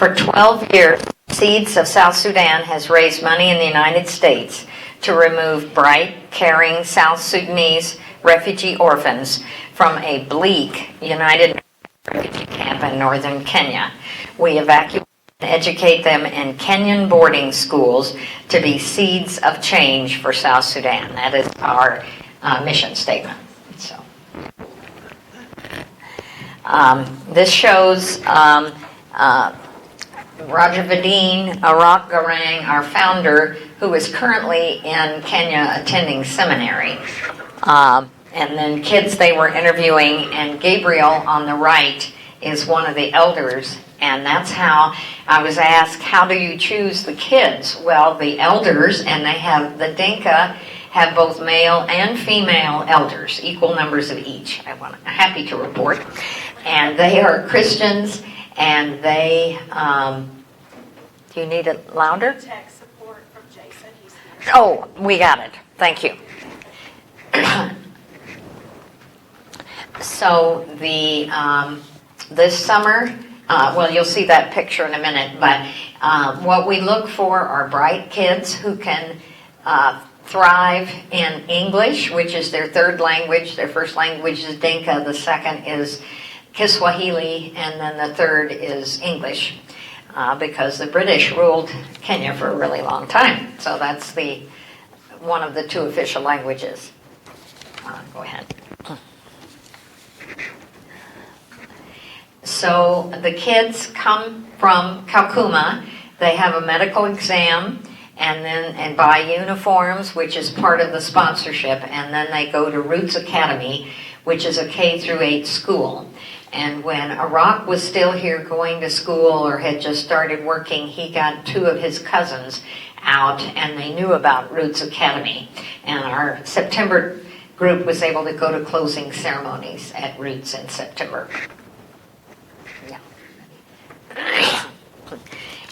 For 12 years, Seeds of South Sudan has raised money in the United States to remove bright, caring South Sudanese refugee orphans from a bleak United Nations refugee camp in northern Kenya. We evacuate and educate them in Kenyan boarding schools to be seeds of change for South Sudan. That is our mission statement. So, this shows Roger Vadine, Arak Garang, our founder, who is currently in Kenya attending seminary. And then kids they were interviewing, and Gabriel on the right is one of the elders. And that's how I was asked, how do you choose the kids? Well, the elders, and they have, the Dinka have both male and female elders, equal numbers of each, I'm happy to report. And they are Christians, and they, do you need it louder? Tech support from Jason. He's here. Oh, we got it. Thank you. So this summer, well, you'll see that picture in a minute, but what we look for are bright kids who can thrive in English, which is their third language. Their first language is Dinka, the second is Kiswahili, and then the third is English, because the British ruled Kenya for a really long time. So that's one of the two official languages. Go ahead. So the kids come from Kakuma. They have a medical exam and buy uniforms, which is part of the sponsorship, and then they go to Roots Academy, which is a K through 8 school. And when Arak was still here going to school or had just started working, he got 2 of his cousins out, and they knew about Roots Academy. And our September group was able to go to closing ceremonies at Roots in September.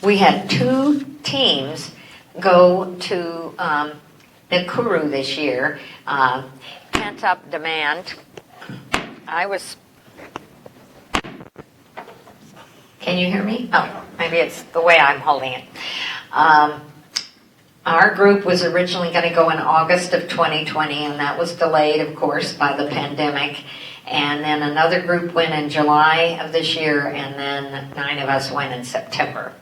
We had 2 teams go to Nakuru this year. Pent-up demand. Can you hear me? Oh, maybe it's the way I'm holding it. Our group was originally going to go in August of 2020, and that was delayed, of course, by the pandemic. And then another group went in July of this year, and then 9 of us went in September.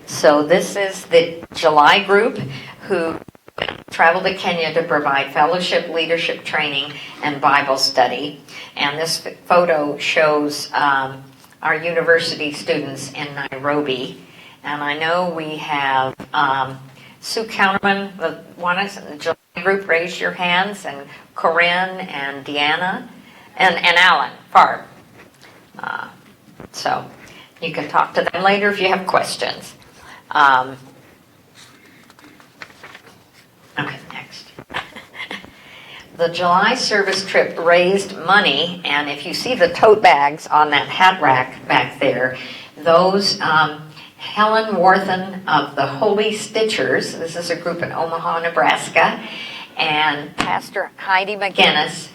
So this is the July group who traveled to Kenya to provide fellowship, leadership training, and Bible study. And this photo shows our university students in Nairobi. And I know we have Sue Counterman, the July group, raise your hands, and Corinne and Deanna. And Alan Farb. So you can talk to them later if you have questions. Okay, next. The July service trip raised money, and if you see the tote bags on that hat rack back there, those Helen Warthen of the Holy Stitchers, this is a group in Omaha, Nebraska, and Pastor Heidi McGinnis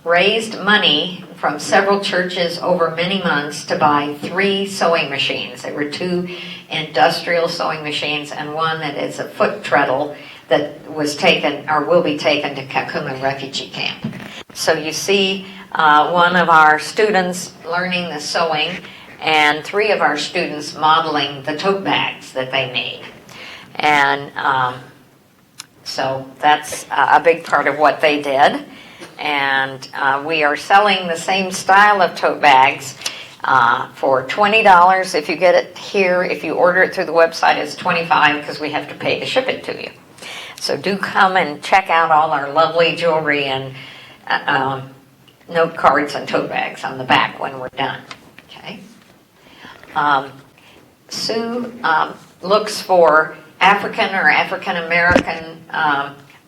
raised money from several churches over many months to buy 3 sewing machines. There were 2 industrial sewing machines and one that is a foot treadle that was taken or will be taken to Kakuma refugee camp. So you see one of our students learning the sewing and 3 of our students modeling the tote bags that they made. And so that's a big part of what they did. And we are selling the same style of tote bags for $20 if you get it here. If you order it through the website, it's $25 because we have to pay to ship it to you. So do come and check out all our lovely jewelry and note cards and tote bags on the back when we're done. Okay. Sue looks for African or African American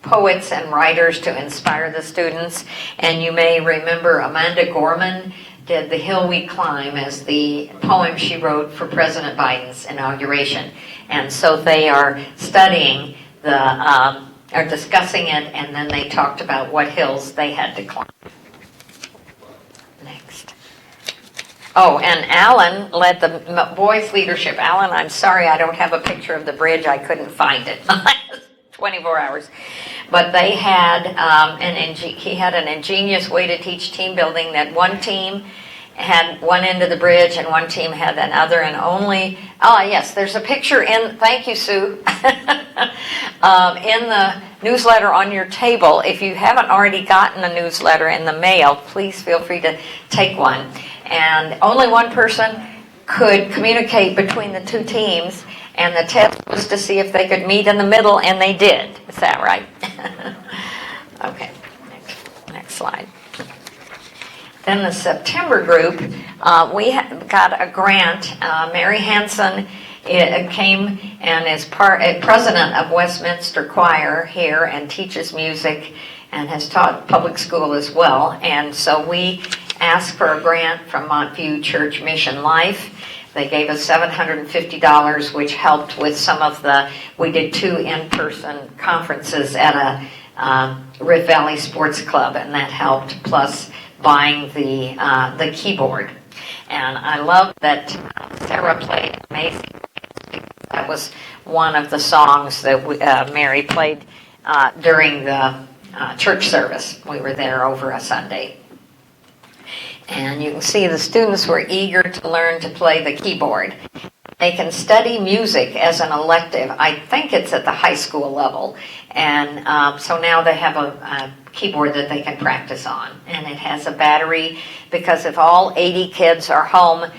poets and writers to inspire the students. And you may remember Amanda Gorman did The Hill We Climb as the poem she wrote for President Biden's inauguration. And so they are studying are discussing it, and then they talked about what hills they had to climb. Next. Oh, and Alan led the boys' leadership. Alan, I'm sorry I don't have a picture of the bridge. I couldn't find it. 24 hours. But they had he had an ingenious way to teach team building, that one team had one end of the bridge and one team had another, and only, yes, there's a picture in, thank you, Sue, in the newsletter on your table. If you haven't already gotten a newsletter in the mail, please feel free to take one. And only one person could communicate between the two teams, and the test was to see if they could meet in the middle, and they did. Is that right? Okay, next slide. Then the September group, we got a grant. Mary Hanson came and is president of Westminster Choir here and teaches music and has taught public school as well. And so we asked for a grant from Montview Church Mission Life. They gave us $750, which helped with some of we did 2 in-person conferences at a Rift Valley Sports Club, and that helped, plus buying the keyboard. And I love that Sarah played amazing. That was one of the songs that Mary played during the church service. We were there over a Sunday. And you can see the students were eager to learn to play the keyboard. They can study music as an elective. I think it's at the high school level. And so now they have a keyboard that they can practice on. And it has a battery, because if all 80 kids are home,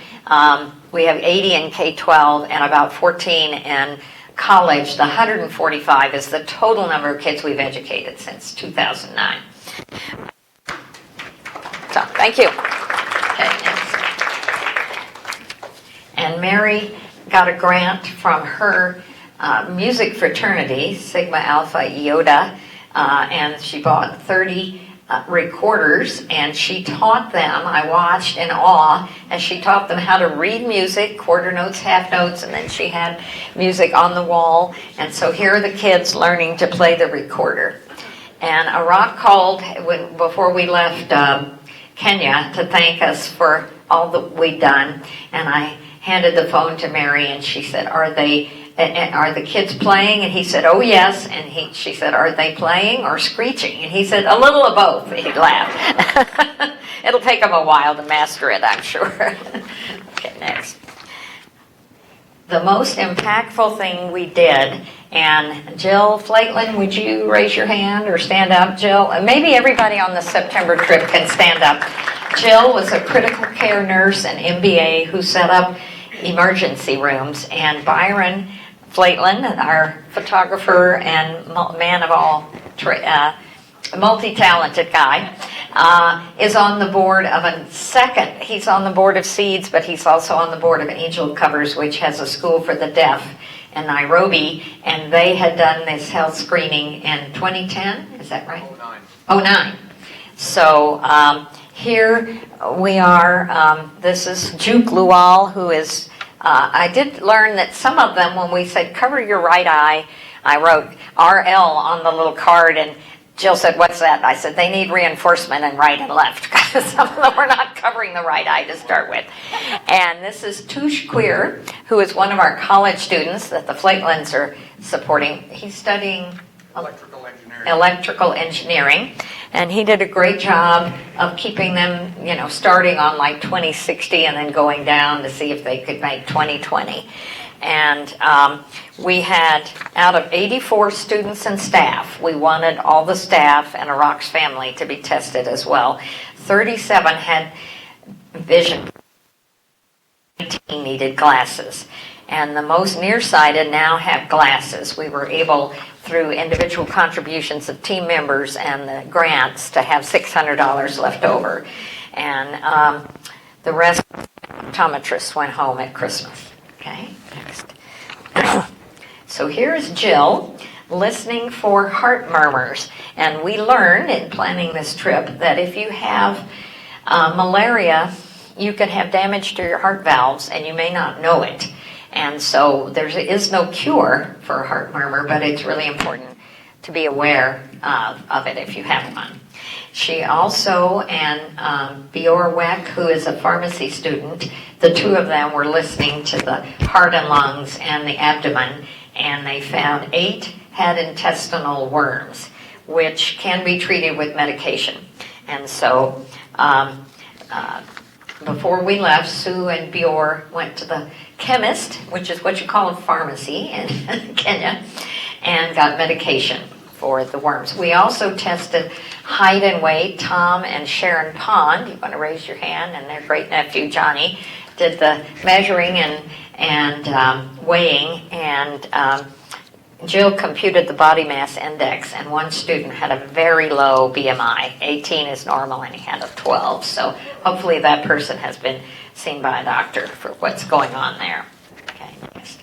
we have 80 in K-12 and about 14 in college. The 145 is the total number of kids we've educated since 2009. So, thank you. Okay, next. And Mary got a grant from her music fraternity, Sigma Alpha Iota, and she bought 30 recorders, and she taught them, I watched in awe, as she taught them how to read music, quarter notes, half notes, and then she had music on the wall. And so here are the kids learning to play the recorder. And Iraq called before we left Kenya to thank us for all that we'd done, and I handed the phone to Mary, and she said, are the kids playing? And he said, oh yes. And she said, are they playing or screeching? And he said, a little of both. He laughed. It'll take them a while to master it, I'm sure. Okay, next. The most impactful thing we did, and Jill Flatlin, would you raise your hand or stand up, Jill? And maybe everybody on the September trip can stand up. Jill was a critical care nurse and MBA who set up emergency rooms, and Byron Flatlin, our photographer and man of all, multi-talented guy, is on the board of he's on the board of SEEDS, but he's also on the board of Angel Covers, which has a school for the deaf in Nairobi, and they had done this health screening in 2010, is that right? 09. So here we are, this is Juke Lual, who is, I did learn that some of them, when we said cover your right eye, I wrote RL on the little card, and Jill said, what's that? I said, they need reinforcement in right and left, because some of them were not covering the right eye to start with. And this is Tush Queer, who is one of our college students that the Flatlins are supporting. He's studying electrical engineering, and he did a great job of keeping them, starting on like 2060 and then going down to see if they could make 2020. And we had, out of 84 students and staff, we wanted all the staff and Iraq's family to be tested as well. 37 had vision, 19 needed glasses. And the most nearsighted now have glasses. We were able, through individual contributions of team members and the grants, to have $600 left over. And the rest, optometrists went home at Christmas. Okay, next. So here's Jill listening for heart murmurs. And we learned in planning this trip that if you have malaria, you can have damage to your heart valves and you may not know it. And so there is no cure for a heart murmur, but it's really important to be aware of it if you have one. She also, and Bior Weck, who is a pharmacy student, the two of them were listening to the heart and lungs and the abdomen, and they found 8 had intestinal worms, which can be treated with medication. And so before we left, Sue and Bior went to the chemist, which is what you call a pharmacy in Kenya, and got medication for the worms. We also tested height and weight. Tom and Sharon Pond, you want to raise your hand, and their great nephew Johnny did the measuring and weighing, and Jill computed the body mass index, and one student had a very low BMI. 18 is normal, and he had a 12. So hopefully that person has been seen by a doctor for what's going on there. Okay, next.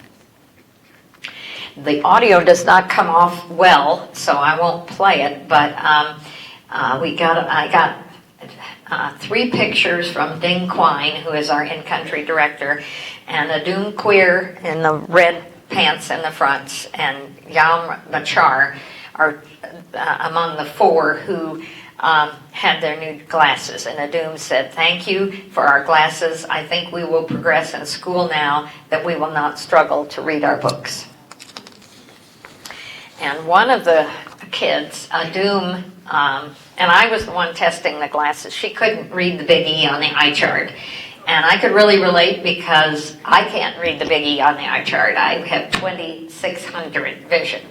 The audio does not come off well, so I won't play it, but I got 3 pictures from Ding Quine, who is our in-country director, and Adun Queer in the red pants in the front, and Yam Machar are among the 4 who had their new glasses. And Adum said, "Thank you for our glasses. I think we will progress in school now, that we will not struggle to read our books." And one of the kids, Adum, and I was the one testing the glasses, she couldn't read the big E on the eye chart. And I could really relate because I can't read the big E on the eye chart. I have 2600 vision.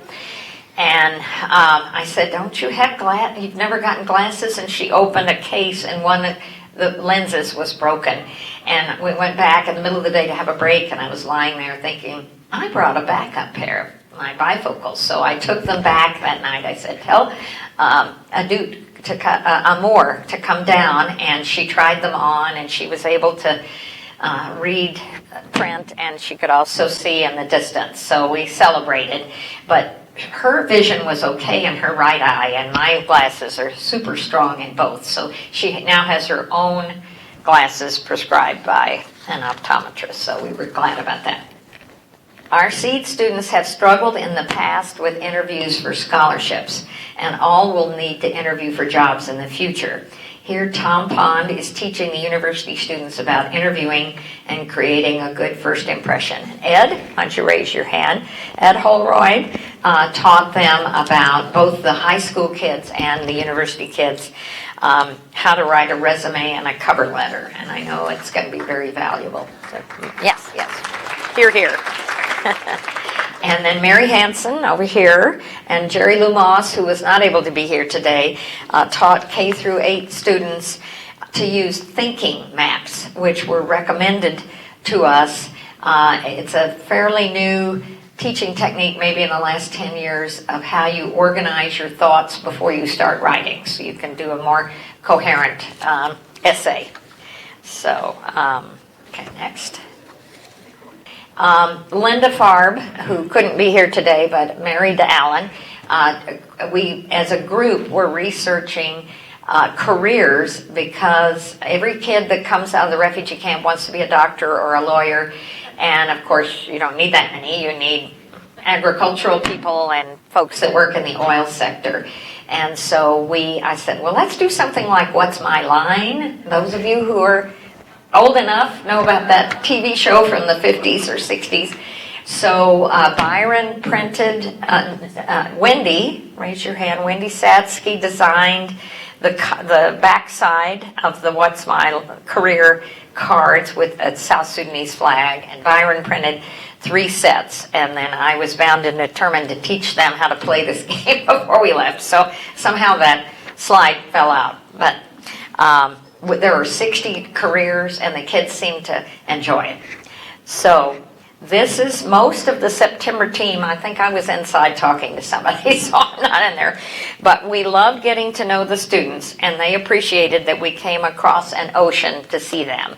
And I said, "Don't you have glasses? You've never gotten glasses?" And she opened a case, and one of the lenses was broken. And we went back in the middle of the day to have a break, and I was lying there thinking, I brought a backup pair of my bifocals. So I took them back that night. I said, "Tell Amor to come down," and she tried them on, and she was able to read print, and she could also see in the distance. So we celebrated. But her vision was okay in her right eye, and my glasses are super strong in both. So she now has her own glasses prescribed by an optometrist, so we were glad about that. Our SEED students have struggled in the past with interviews for scholarships, and all will need to interview for jobs in the future. Here, Tom Pond is teaching the university students about interviewing and creating a good first impression. Ed, why don't you raise your hand? Ed Holroyd taught them about both the high school kids and the university kids how to write a resume and a cover letter, and I know it's going to be very valuable. So, yes, hear, hear. And then Mary Hansen over here, and Jerry Lou Moss, who was not able to be here today, taught K through 8 students to use thinking maps, which were recommended to us. It's a fairly new teaching technique, maybe in the last 10 years, of how you organize your thoughts before you start writing, so you can do a more coherent essay. So, okay, next. Linda Farb, who couldn't be here today but married to Alan, we as a group were researching careers, because every kid that comes out of the refugee camp wants to be a doctor or a lawyer, and of course you don't need that many. You need agricultural people and folks that work in the oil sector. And so I said, well, let's do something like What's My Line? Those of you who are old enough know about that TV show from the 50s or 60s. So Byron printed, Wendy, raise your hand, Wendy Satsky designed the backside of the What's My Career cards with a South Sudanese flag, and Byron printed 3 sets, and then I was bound and determined to teach them how to play this game before we left. So somehow that slide fell out. But there were 60 careers, and the kids seemed to enjoy it. So this is most of the September team. I think I was inside talking to somebody, so I'm not in there. But we loved getting to know the students, and they appreciated that we came across an ocean to see them.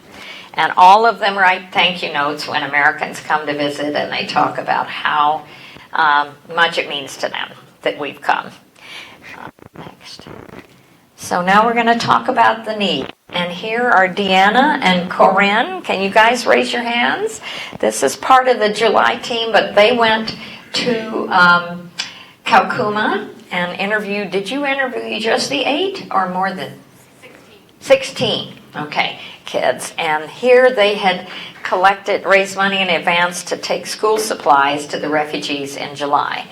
And all of them write thank you notes when Americans come to visit, and they talk about how much it means to them that we've come. Next. So now we're going to talk about the need. And here are Deanna and Corinne. Can you guys raise your hands? This is part of the July team, but they went to Kakuma and interviewed, did you interview just the 8 or more than? 16. 16, okay, kids. And here they had raised money in advance to take school supplies to the refugees in July.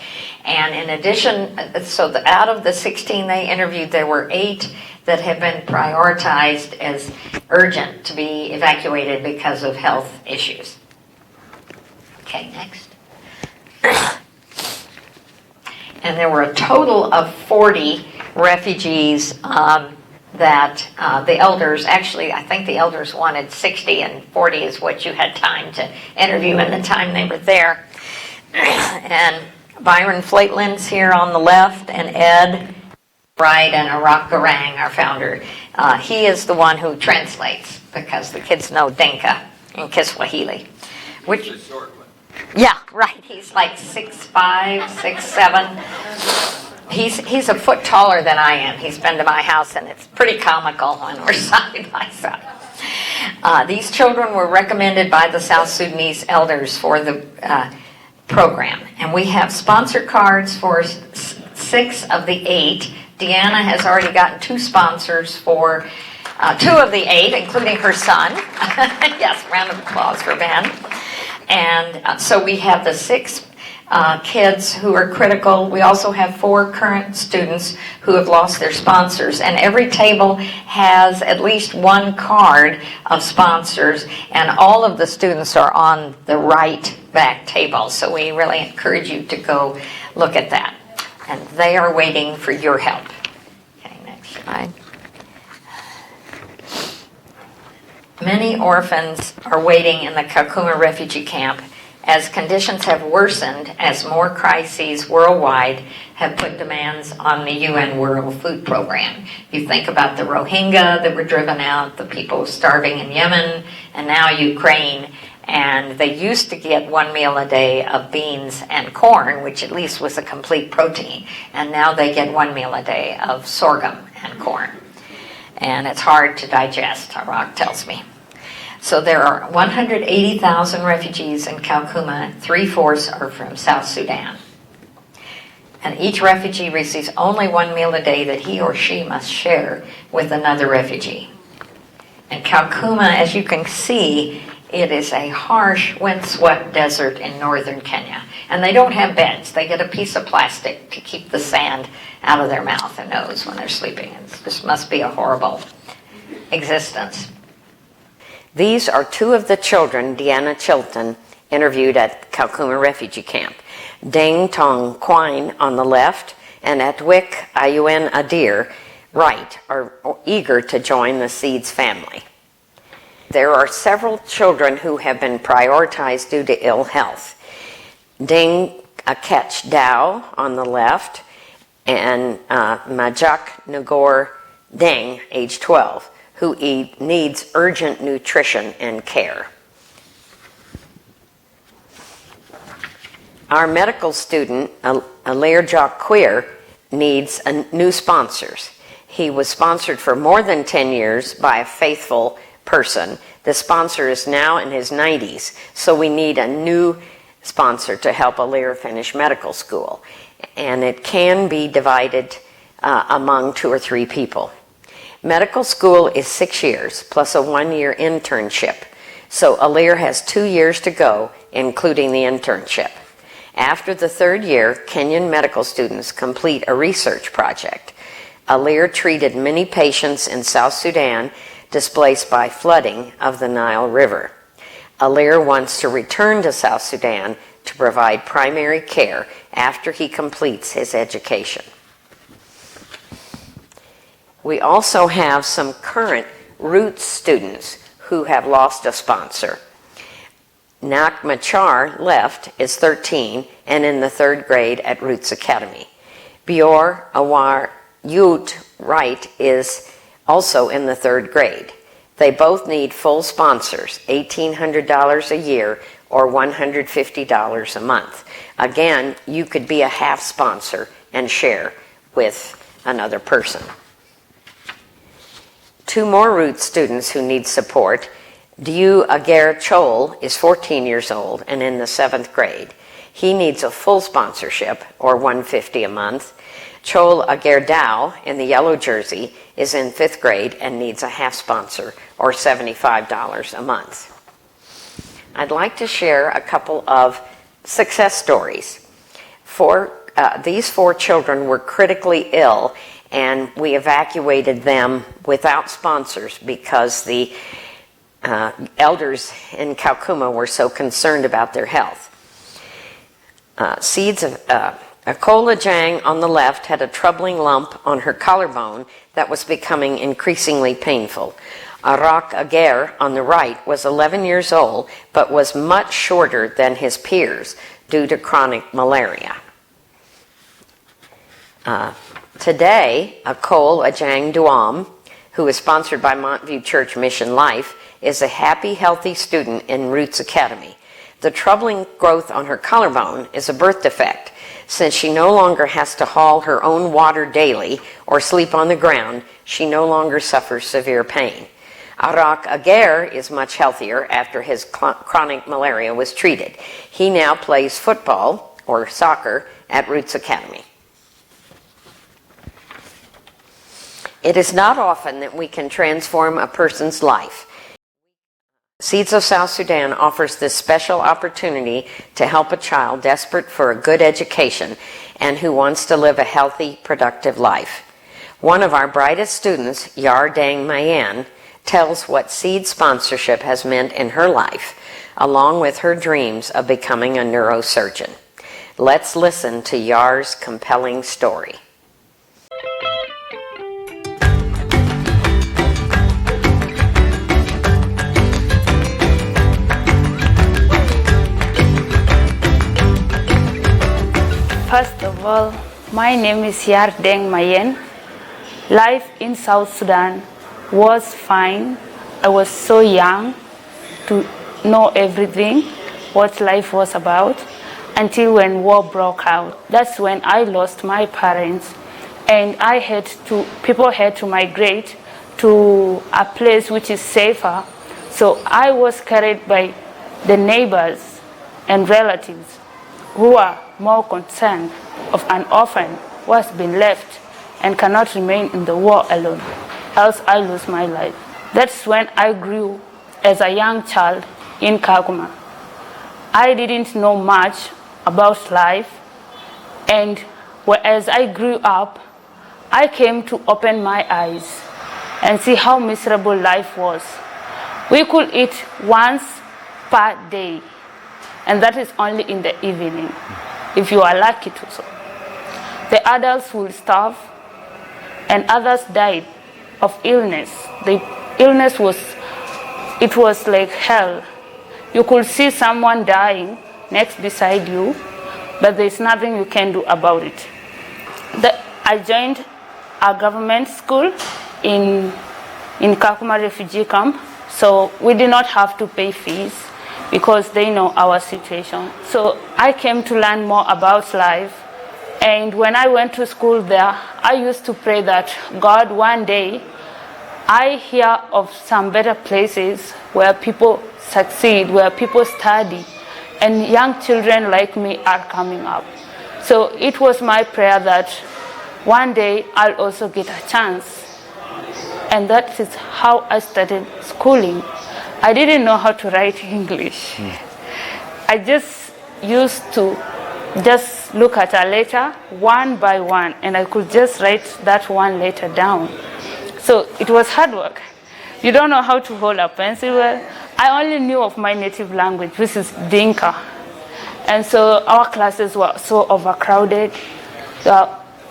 And in addition, out of the 16 they interviewed, there were 8 that have been prioritized as urgent to be evacuated because of health issues. Okay, next. And there were a total of 40 refugees that the elders, actually, I think the elders wanted 60, and 40 is what you had time to interview in the time they were there. And Byron Flaitland's here on the left, and Ed Wright and Arak Garang, our founder. He is the one who translates, because the kids know Dinka and Kiswahili. Which, He's a short one. yeah, right. He's like 6'5", 6'7". He's a foot taller than I am. He's been to my house, and it's pretty comical when we're side by side. These children were recommended by the South Sudanese elders for the program. And we have sponsor cards for 6 of the 8. Deanna has already gotten 2 sponsors for 2 of the 8, including her son. Yes, round of applause for Ben. And so we have the 6 kids who are critical. We also have 4 current students who have lost their sponsors. And every table has at least 1 card of sponsors. And all of the students are on the right back table. So we really encourage you to go look at that. And they are waiting for your help. Okay, next slide. Many orphans are waiting in the Kakuma refugee camp as conditions have worsened, as more crises worldwide have put demands on the UN World Food Program. You think about the Rohingya that were driven out, the people starving in Yemen, and now Ukraine. And they used to get 1 meal a day of beans and corn, which at least was a complete protein. And now they get 1 meal a day of sorghum and corn. And it's hard to digest, Arak tells me. So there are 180,000 refugees in Kakuma. 3/4 are from South Sudan. And each refugee receives only 1 meal a day that he or she must share with another refugee. And Kakuma, as you can see, it is a harsh, windswept desert in northern Kenya. And they don't have beds. They get a piece of plastic to keep the sand out of their mouth and nose when they're sleeping. This must be a horrible existence. These are 2 of the children Deanna Chilton interviewed at Kakuma refugee camp. Deng Tong Quine on the left and Atwik Ayuen Adir right are eager to join the Seeds family. There are several children who have been prioritized due to ill health. Deng Akech Dao on the left and Majak Nagor Deng, age 12, who needs urgent nutrition and care. Our medical student, Alair Jacqueer, needs new sponsors. He was sponsored for more than 10 years by a faithful person. The sponsor is now in his 90s, so we need a new sponsor to help Alair finish medical school. And it can be divided among 2 or 3 people. Medical school is 6 years, plus a 1-year internship. So Alair has 2 years to go, including the internship. After the 3rd year, Kenyan medical students complete a research project. Alair treated many patients in South Sudan displaced by flooding of the Nile River. Alair wants to return to South Sudan to provide primary care after he completes his education. We also have some current Roots students who have lost a sponsor. Nak Machar left is 13 and in the 3rd grade at Roots Academy. Bior Awar Yut Wright is also in the 3rd grade. They both need full sponsors, $1,800 a year or $150 a month. Again, you could be a half sponsor and share with another person. 2 more Roots students who need support. Diu Ager Chol is 14 years old and in the 7th grade. He needs a full sponsorship, or $150 a month. Chol Agerdao in the yellow jersey is in 5th grade and needs a half sponsor, or $75 a month. I'd like to share a couple of success stories. These 4 children were critically ill, and we evacuated them without sponsors because the elders in Kakuma were so concerned about their health. Akola Jang on the left had a troubling lump on her collarbone that was becoming increasingly painful. Arak Ager on the right was 11 years old but was much shorter than his peers due to chronic malaria. Today, Akol Ajang Duam, who is sponsored by Montview Church Mission Life, is a happy, healthy student in Roots Academy. The troubling growth on her collarbone is a birth defect. Since she no longer has to haul her own water daily or sleep on the ground, she no longer suffers severe pain. Arak Ager is much healthier after his chronic malaria was treated. He now plays football, or soccer, at Roots Academy. It is not often that we can transform a person's life. Seeds of South Sudan offers this special opportunity to help a child desperate for a good education and who wants to live a healthy, productive life. One of our brightest students, Yar Dang Mayan, tells what seed sponsorship has meant in her life, along with her dreams of becoming a neurosurgeon. Let's listen to Yar's compelling story. First of all, my name is Yar Deng Mayen. Life in South Sudan was fine. I was so young to know everything, what life was about, until when war broke out. That's when I lost my parents, and people had to migrate to a place which is safer. So I was carried by the neighbors and relatives who are more concerned of an orphan who has been left and cannot remain in the war alone, else I lose my life. That's when I grew as a young child in Kakuma. I didn't know much about life, and as I grew up, I came to open my eyes and see how miserable life was. We could eat once per day, and that is only in the evening, if you are lucky to so. The adults will starve, and others died of illness. The illness was like hell. You could see someone dying next beside you, but there's nothing you can do about it. I joined a government school in Kakuma refugee camp, so we did not have to pay fees because they know our situation. So I came to learn more about life, and when I went to school there, I used to pray that God, one day I hear of some better places where people succeed, where people study, and young children like me are coming up. So it was my prayer that one day I'll also get a chance. And that is how I started schooling. I didn't know how to write English. I just used to just look at a letter one by one, and I could just write that one letter down. So it was hard work. You don't know how to hold a pencil well. I only knew of my native language, which is Dinka. And so our classes were so overcrowded.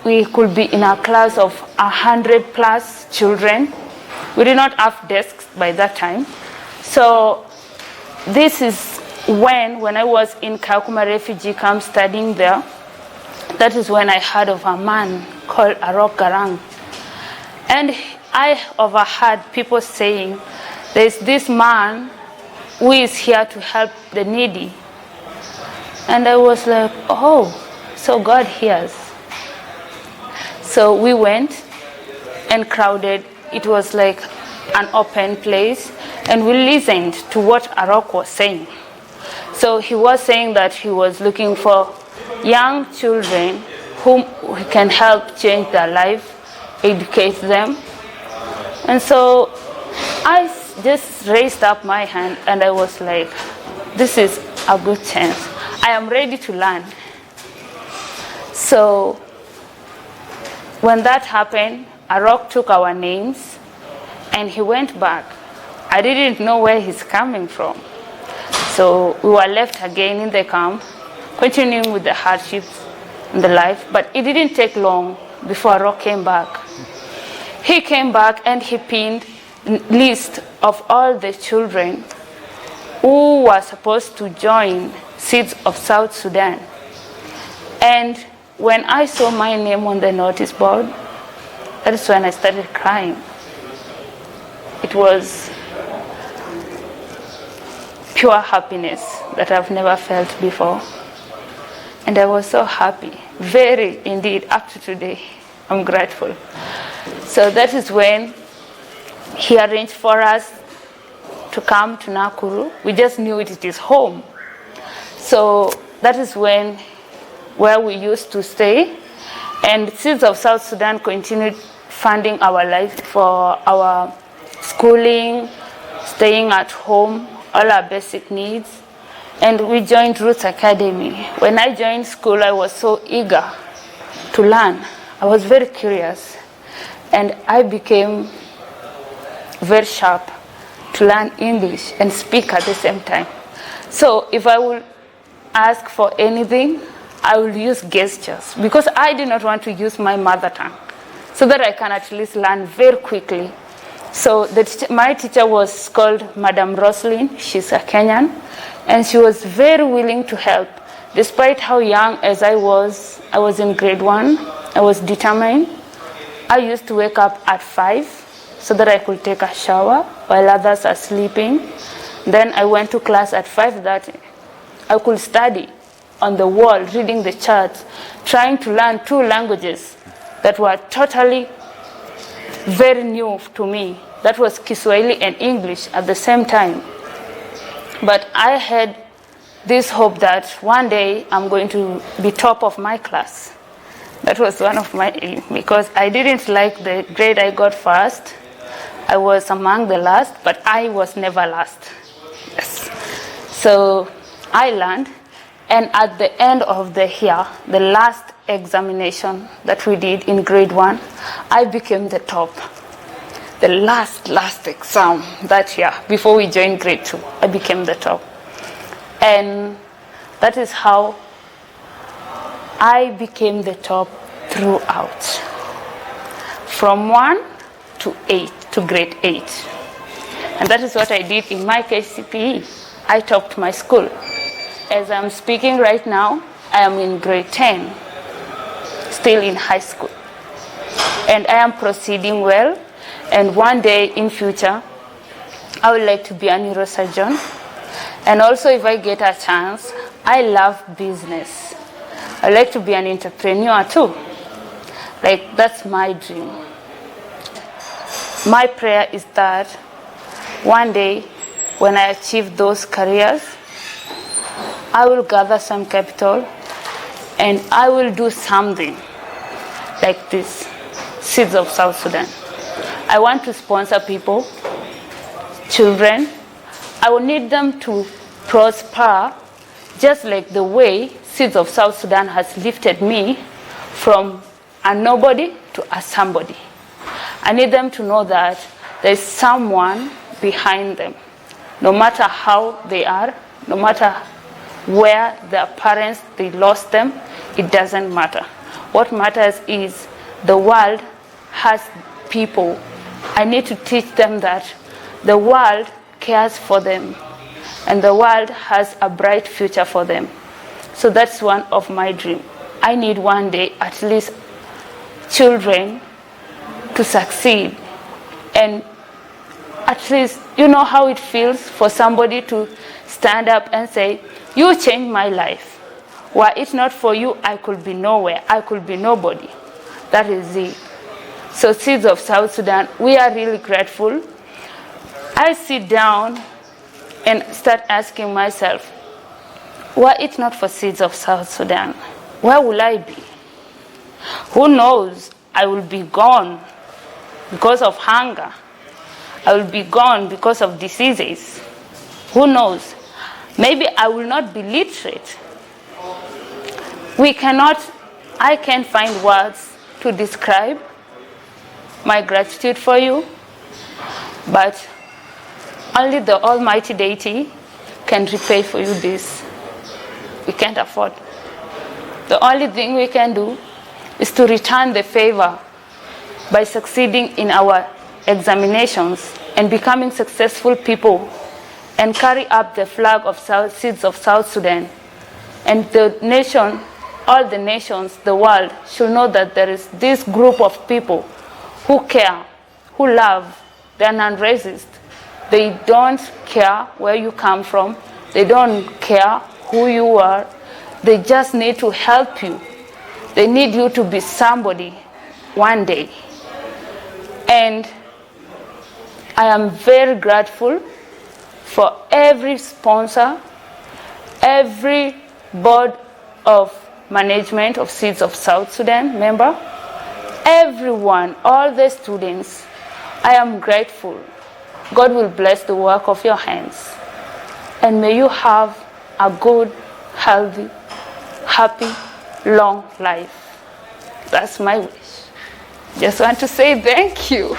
We could be in a class of 100 plus children. We did not have desks by that time. So this is when I was in Kakuma refugee camp studying there, that is when I heard of a man called Arok Garang. And I overheard people saying, there's this man who is here to help the needy. And I was like, oh, so God hears. So we went and crowded. It was like an open place, and we listened to what Arok was saying. So he was saying that he was looking for young children whom we can help change their life, educate them. And so I just raised up my hand and I was like, this is a good chance. I am ready to learn. So when that happened, Arok took our names and he went back. I didn't know where he's coming from. So we were left again in the camp, continuing with the hardships in the life. But it didn't take long before Arok came back. He came back and he pinned a list of all the children who were supposed to join Seeds of South Sudan. And when I saw my name on the notice board, that is when I started crying. It was pure happiness that I've never felt before. And I was so happy, very indeed, up to today. I'm grateful. So that is when he arranged for us to come to Nakuru. We just knew it is home. So that is where we used to stay. And Seeds of South Sudan continued funding our life for our schooling, staying at home, all our basic needs. And we joined Roots Academy. When I joined school, I was so eager to learn. I was very curious. And I became very sharp to learn English and speak at the same time. So if I would ask for anything, I will use gestures because I do not want to use my mother tongue so that I can at least learn very quickly. So my teacher was called Madam Roslyn. She's a Kenyan, and she was very willing to help. Despite how young as I was in grade 1, I was determined. I used to wake up at 5 so that I could take a shower while others are sleeping. Then I went to class at 5:30. I could study on the wall, reading the charts, trying to learn 2 languages that were totally very new to me. That was Kiswahili and English at the same time. But I had this hope that one day I'm going to be top of my class. That was one of my aims because I didn't like the grade I got first. I was among the last, but I was never last. Yes. So I learned, and at the end of the year, the last examination that we did in grade 1, I became the top. The last exam that year, before we joined grade 2, I became the top. And that is how I became the top throughout. From 1 to 8, to grade 8. And that is what I did in my KCPE. I topped my school. As I'm speaking right now, I am in grade 10, still in high school. And I am proceeding well. And one day in future, I would like to be a neurosurgeon. And also if I get a chance, I love business. I like to be an entrepreneur too. Like, that's my dream. My prayer is that one day when I achieve those careers, I will gather some capital and I will do something like this, Seeds of South Sudan. I want to sponsor people, children. I will need them to prosper just like the way Seeds of South Sudan has lifted me from a nobody to a somebody. I need them to know that there is someone behind them. No matter how they are, no matter where their parents, they lost them, it doesn't matter. What matters is the world has people. I need to teach them that the world cares for them and the world has a bright future for them. So that's one of my dreams. I need one day at least children to succeed. And at least you know how it feels for somebody to stand up and say, you changed my life. Were it not for you, I could be nowhere. I could be nobody. That is it. So Seeds of South Sudan, we are really grateful. I sit down and start asking myself, were it not for Seeds of South Sudan, where will I be? Who knows, I will be gone because of hunger. I will be gone because of diseases. Who knows? Maybe I will not be literate. I can't find words to describe my gratitude for you, but only the Almighty Deity can repay for you this. We can't afford. The only thing we can do is to return the favor by succeeding in our examinations and becoming successful people and carry up the flag of Seeds of South Sudan. And the nation, all the nations, the world should know that there is this group of people who care, who love, they are non-racist. They don't care where you come from. They don't care who you are. They just need to help you. They need you to be somebody one day. And I am very grateful for every sponsor, every board of management of Seeds of South Sudan member, everyone, all the students. I am grateful. God will bless the work of your hands. And may you have a good, healthy, happy, long life. That's my wish. Just want to say thank you.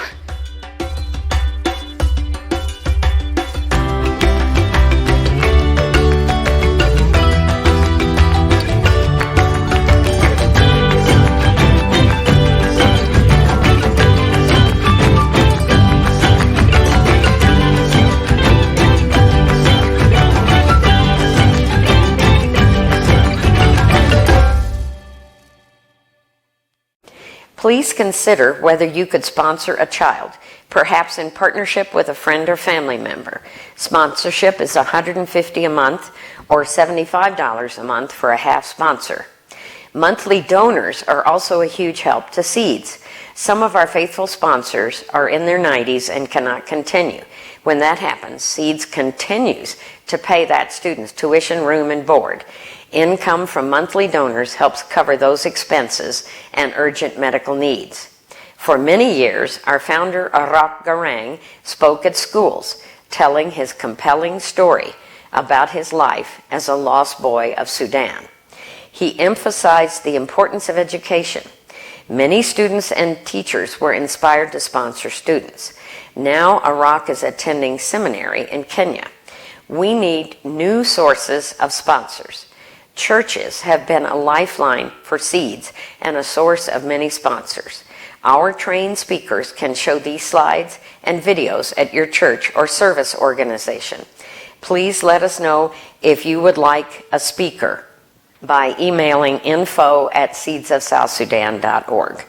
Please consider whether you could sponsor a child, perhaps in partnership with a friend or family member. Sponsorship is $150 a month or $75 a month for a half sponsor. Monthly donors are also a huge help to Seeds. Some of our faithful sponsors are in their 90s and cannot continue. When that happens, Seeds continues to pay that student's tuition, room, and board. Income from monthly donors helps cover those expenses and urgent medical needs. For many years, our founder, Arak Garang, spoke at schools, telling his compelling story about his life as a lost boy of Sudan. He emphasized the importance of education. Many students and teachers were inspired to sponsor students. Now, Arak is attending seminary in Kenya. We need new sources of sponsors. Churches have been a lifeline for Seeds and a source of many sponsors. Our trained speakers can show these slides and videos at your church or service organization. Please let us know if you would like a speaker by emailing info@seedsofsouthsudan.org.